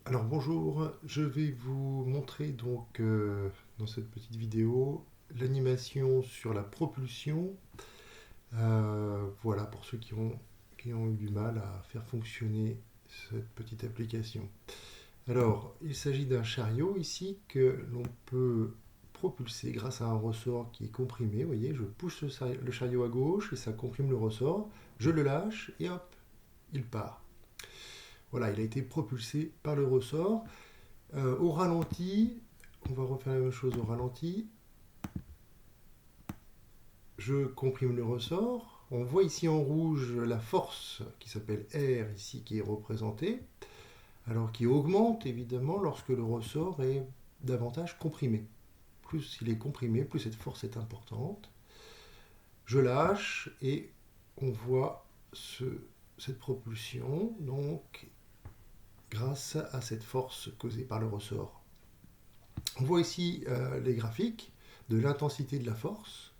Alors bonjour, je vais vous montrer donc dans cette petite vidéo l'animation sur la propulsion. Voilà pour ceux qui ont eu du mal à faire fonctionner cette petite application. Alors il s'agit d'un chariot ici que l'on peut propulser grâce à un ressort qui est comprimé. Vous voyez, je pousse le chariot à gauche et ça comprime le ressort. Je le lâche et hop, il part. Voilà, il a été propulsé par le ressort. Au ralenti, on va refaire la même chose au ralenti. Je comprime le ressort. On voit ici en rouge la force qui s'appelle R ici qui est représentée, alors qui augmente évidemment lorsque le ressort est davantage comprimé. Plus il est comprimé, plus cette force est importante. Je lâche et on voit cette propulsion donc grâce à cette force causée par le ressort. On voit ici les graphiques de l'intensité de la force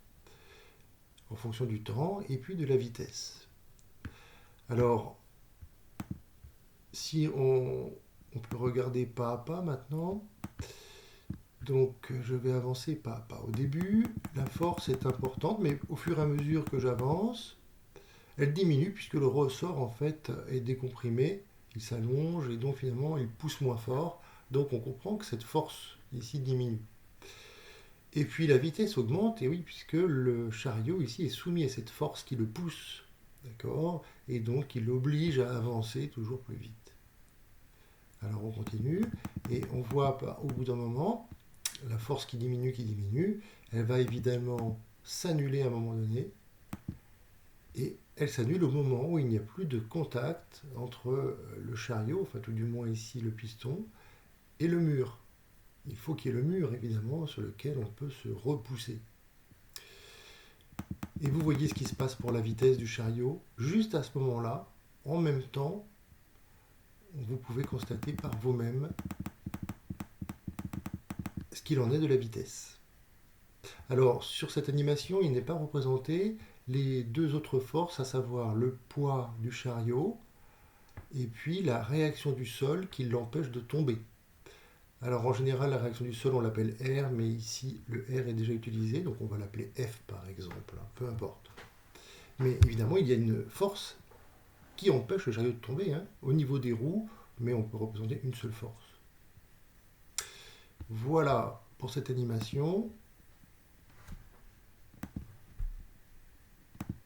en fonction du temps et puis de la vitesse. Alors, si on peut regarder pas à pas maintenant, donc je vais avancer pas à pas. Au début, la force est importante, mais au fur et à mesure que j'avance, elle diminue puisque le ressort en fait est décomprimé, il s'allonge et donc finalement il pousse moins fort. Donc on comprend que cette force ici diminue. Et puis la vitesse augmente, et oui, puisque le chariot ici est soumis à cette force qui le pousse, d'accord, et donc il l'oblige à avancer toujours plus vite. Alors on continue, et on voit au bout d'un moment, la force qui diminue, elle va évidemment s'annuler à un moment donné, et elle s'annule au moment où il n'y a plus de contact entre le chariot, enfin tout du moins ici le piston, et le mur. Il faut qu'il y ait le mur, évidemment, sur lequel on peut se repousser. Et vous voyez ce qui se passe pour la vitesse du chariot. Juste à ce moment-là, en même temps, vous pouvez constater par vous-même ce qu'il en est de la vitesse. Alors, sur cette animation, il n'est pas représenté les deux autres forces, à savoir le poids du chariot et puis la réaction du sol qui l'empêche de tomber. Alors, en général, la réaction du sol, on l'appelle R, mais ici, le R est déjà utilisé, donc on va l'appeler F par exemple, peu importe. Mais évidemment, il y a une force qui empêche le chariot de tomber au niveau des roues, mais on peut représenter une seule force. Voilà pour cette animation.